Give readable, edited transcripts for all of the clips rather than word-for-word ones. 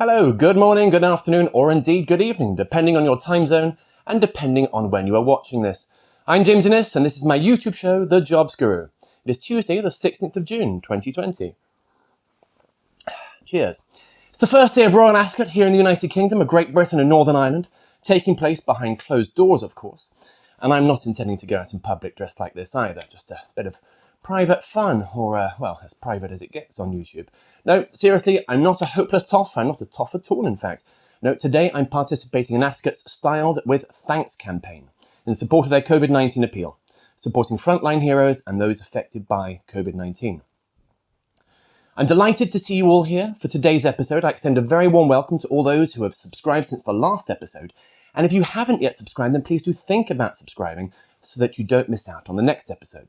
Hello, good morning, good afternoon, or indeed good evening, depending on your time zone and depending on when you are watching this. I'm James Innes, and this is my YouTube show, The Jobs Guru. It is Tuesday, the 16th of June, 2020. Cheers. It's the first day of Royal Ascot here in the United Kingdom, of Great Britain and Northern Ireland, taking place behind closed doors, of course. And I'm not intending to go out in public dressed like this either, just a bit of private fun, or, well, as private as it gets on YouTube. No, seriously, I'm not a hopeless toff. I'm not a toff at all, in fact. No, today I'm participating in Ascot's Styled with Thanks campaign in support of their COVID-19 appeal, supporting frontline heroes and those affected by COVID-19. I'm delighted to see you all here for today's episode. I extend a very warm welcome to all those who have subscribed since the last episode. And if you haven't yet subscribed, then please do think about subscribing so that you don't miss out on the next episode.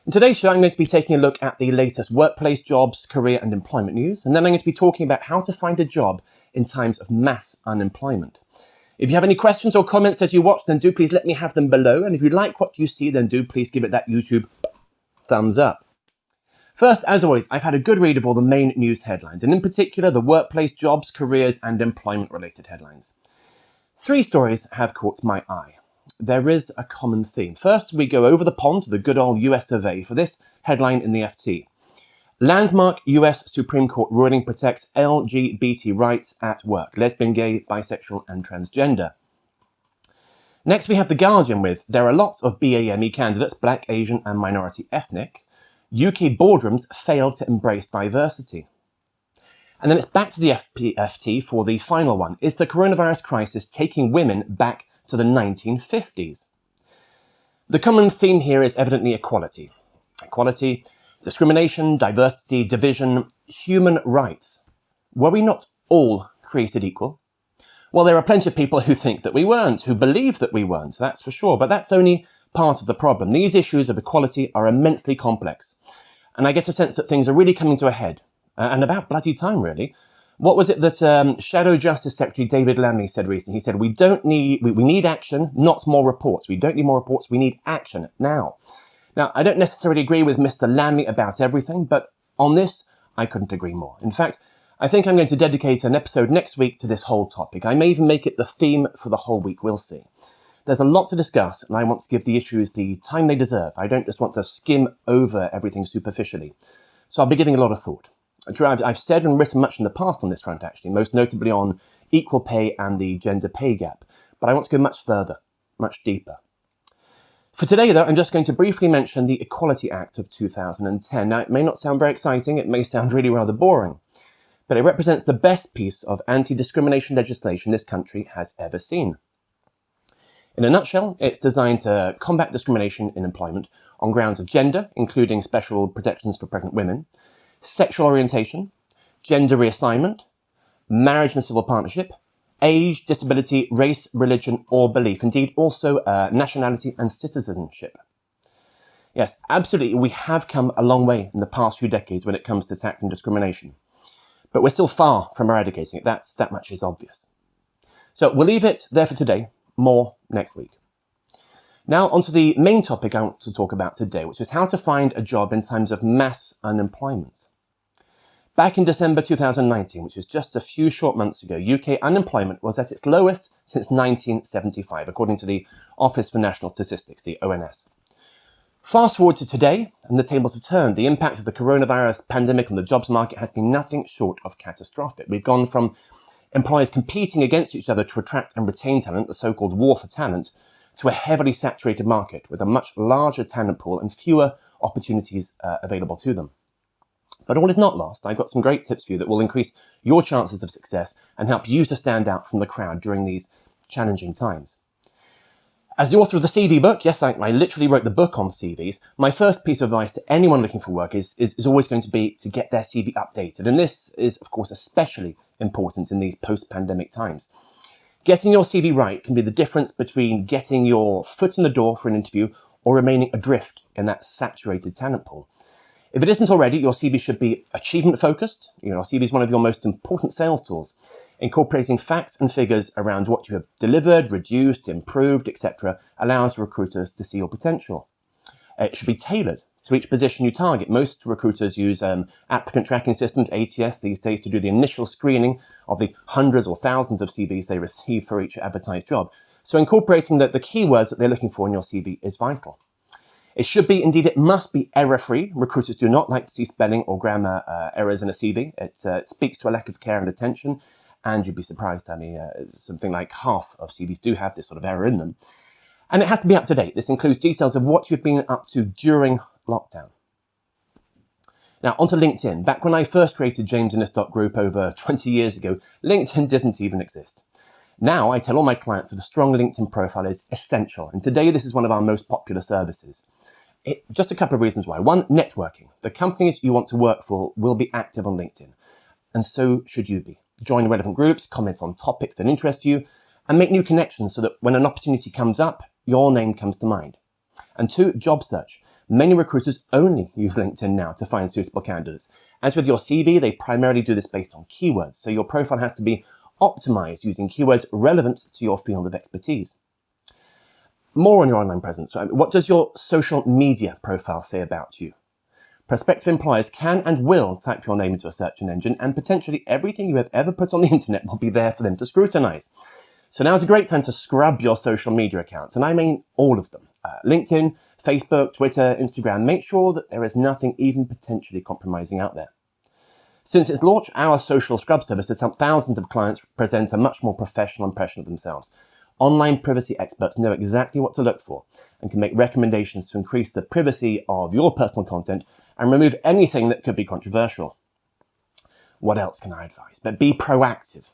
In today's show, I'm going to be taking a look at the latest workplace, jobs, career and employment news. And then I'm going to be talking about how to find a job in times of mass unemployment. If you have any questions or comments as you watch, then do please let me have them below. And if you like what you see, then do please give it that YouTube thumbs up. First, as always, I've had a good read of all the main news headlines, and in particular, the workplace, jobs, careers and employment-related headlines. 3 stories have caught my eye. There is a common theme. First, we go over the pond to the good old US survey for this headline in the FT. Landmark US Supreme Court ruling protects LGBT rights at work, lesbian, gay, bisexual and transgender. Next, we have The Guardian with, there are lots of BAME candidates, black, Asian and minority ethnic. UK boardrooms fail to embrace diversity. And then it's back to the FT for the final one. Is the coronavirus crisis taking women back to the 1950s? The common theme here is evidently equality. Equality, discrimination, diversity, division, human rights. Were we not all created equal? Well, there are plenty of people who think that we weren't, who believe that we weren't, that's for sure, but that's only part of the problem. These issues of equality are immensely complex, and I get a sense that things are really coming to a head, and about bloody time, really. What was it that Shadow Justice Secretary David Lammy said recently? He said, we need action, not more reports. We don't need more reports, we need action now. Now, I don't necessarily agree with Mr. Lammy about everything, but on this, I couldn't agree more. In fact, I think I'm going to dedicate an episode next week to this whole topic. I may even make it the theme for the whole week, we'll see. There's a lot to discuss, and I want to give the issues the time they deserve. I don't just want to skim over everything superficially. So I'll be giving a lot of thought. I've said and written much in the past on this front, actually, most notably on equal pay and the gender pay gap. But I want to go much further, much deeper. For today, though, I'm just going to briefly mention the Equality Act of 2010. Now, it may not sound very exciting, it may sound really rather boring, but it represents the best piece of anti-discrimination legislation this country has ever seen. In a nutshell, it's designed to combat discrimination in employment on grounds of gender, including special protections for pregnant women, sexual orientation, gender reassignment, marriage and civil partnership, age, disability, race, religion or belief, indeed also nationality and citizenship. Yes, absolutely, we have come a long way in the past few decades when it comes to tackling discrimination, but we're still far from eradicating it. That much is obvious. So we'll leave it there for today, more next week. Now onto the main topic I want to talk about today, which is how to find a job in times of mass unemployment. Back in December 2019, which is just a few short months ago, UK unemployment was at its lowest since 1975, according to the Office for National Statistics, the ONS. Fast forward to today, and the tables have turned. The impact of the coronavirus pandemic on the jobs market has been nothing short of catastrophic. We've gone from employers competing against each other to attract and retain talent, the so-called war for talent, to a heavily saturated market with a much larger talent pool and fewer opportunities available to them. But all is not lost. I've got some great tips for you that will increase your chances of success and help you to stand out from the crowd during these challenging times. As the author of the CV book, yes, I literally wrote the book on CVs, my first piece of advice to anyone looking for work is always going to be to get their CV updated. And this is, of course, especially important in these post-pandemic times. Getting your CV right can be the difference between getting your foot in the door for an interview or remaining adrift in that saturated talent pool. If it isn't already, your CV should be achievement-focused. Your CV is one of your most important sales tools, incorporating facts and figures around what you have delivered, reduced, improved, etc. allows recruiters to see your potential. It should be tailored to each position you target. Most recruiters use applicant tracking systems, ATS, these days to do the initial screening of the hundreds or thousands of CVs they receive for each advertised job. So incorporating the keywords that they're looking for in your CV is vital. It should be, indeed it must be, error-free. Recruiters do not like to see spelling or grammar errors in a CV. It speaks to a lack of care and attention, and you'd be surprised, something like half of CVs do have this sort of error in them. And it has to be up to date. This includes details of what you've been up to during lockdown. Now, onto LinkedIn. Back when I first created JamesInnes.group over 20 years ago, LinkedIn didn't even exist. Now, I tell all my clients that a strong LinkedIn profile is essential, and today this is one of our most popular services. Just a couple of reasons why. One, networking. The companies you want to work for will be active on LinkedIn, and so should you be. Join relevant groups, comment on topics that interest you, and make new connections so that when an opportunity comes up, your name comes to mind. And two, job search. Many recruiters only use LinkedIn now to find suitable candidates. As with your CV, they primarily do this based on keywords, so your profile has to be optimized using keywords relevant to your field of expertise. More on your online presence. What does your social media profile say about you? Prospective employers can and will type your name into a search engine, and potentially everything you have ever put on the internet will be there for them to scrutinize. So now is a great time to scrub your social media accounts, and I mean all of them. LinkedIn, Facebook, Twitter, Instagram. Make sure that there is nothing even potentially compromising out there. Since its launch, our social scrub service has helped thousands of clients present a much more professional impression of themselves. Online privacy experts know exactly what to look for and can make recommendations to increase the privacy of your personal content and remove anything that could be controversial. What else can I advise? But be proactive.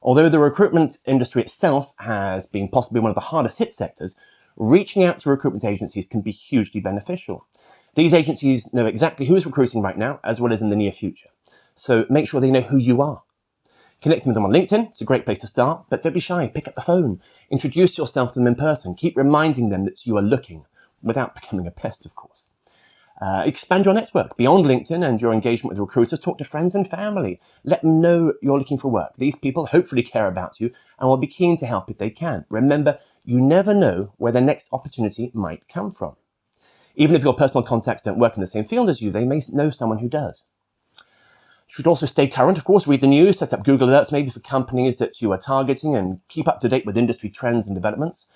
Although the recruitment industry itself has been possibly one of the hardest hit sectors, reaching out to recruitment agencies can be hugely beneficial. These agencies know exactly who is recruiting right now, as well as in the near future. So make sure they know who you are. Connecting with them on LinkedIn, it's a great place to start, but don't be shy, pick up the phone. Introduce yourself to them in person. Keep reminding them that you are looking, without becoming a pest, of course. Expand your network beyond LinkedIn and your engagement with recruiters. Talk to friends and family. Let them know you're looking for work. These people hopefully care about you and will be keen to help if they can. Remember, you never know where the next opportunity might come from. Even if your personal contacts don't work in the same field as you, they may know someone who does. You should also stay current, of course, read the news, set up Google Alerts maybe for companies that you are targeting, and keep up to date with industry trends and developments.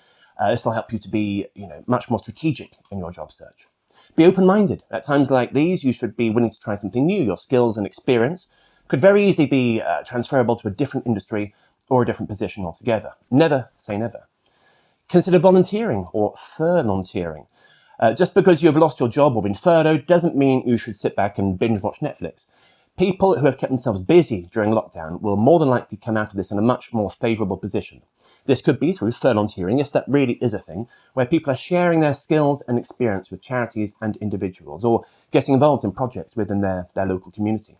This will help you to be much more strategic in your job search. Be open-minded. At times like these, you should be willing to try something new. Your skills and experience could very easily be transferable to a different industry or a different position altogether. Never say never. Consider volunteering or furlonteering. Just because you have lost your job or been furloughed doesn't mean you should sit back and binge watch Netflix. People who have kept themselves busy during lockdown will more than likely come out of this in a much more favourable position. This could be through furlonteering, yes, that really is a thing, where people are sharing their skills and experience with charities and individuals, or getting involved in projects within their local community.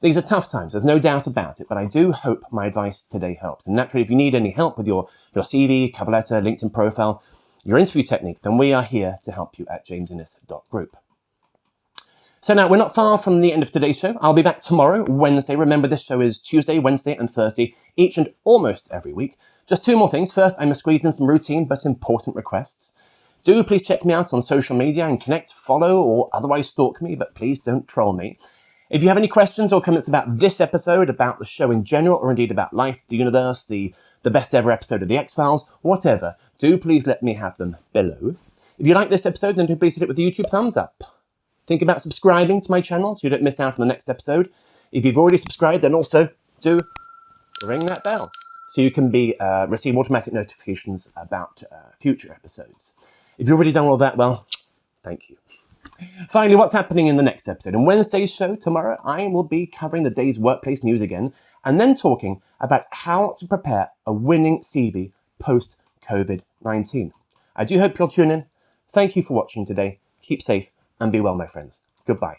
These are tough times, there's no doubt about it, but I do hope my advice today helps. And naturally, if you need any help with your CV, cover letter, LinkedIn profile, your interview technique, then we are here to help you at JamesInnes.group. So now, we're not far from the end of today's show. I'll be back tomorrow, Wednesday. Remember, this show is Tuesday, Wednesday, and Thursday, each and almost every week. Just two more things. First, I must squeeze in some routine but important requests. Do please check me out on social media and connect, follow, or otherwise stalk me, but please don't troll me. If you have any questions or comments about this episode, about the show in general, or indeed about life, the universe, the best ever episode of The X-Files, whatever, do please let me have them below. If you like this episode, then do please hit it with a YouTube thumbs up. Think about subscribing to my channel so you don't miss out on the next episode. If you've already subscribed, then also do ring that bell so you can receive automatic notifications about future episodes. If you've already done all that, well, thank you. Finally, what's happening in the next episode? In Wednesday's show tomorrow, I will be covering the day's workplace news again, and then talking about how to prepare a winning CV post-COVID-19. I do hope you'll tune in. Thank you for watching today. Keep safe and be well, my friends. Goodbye.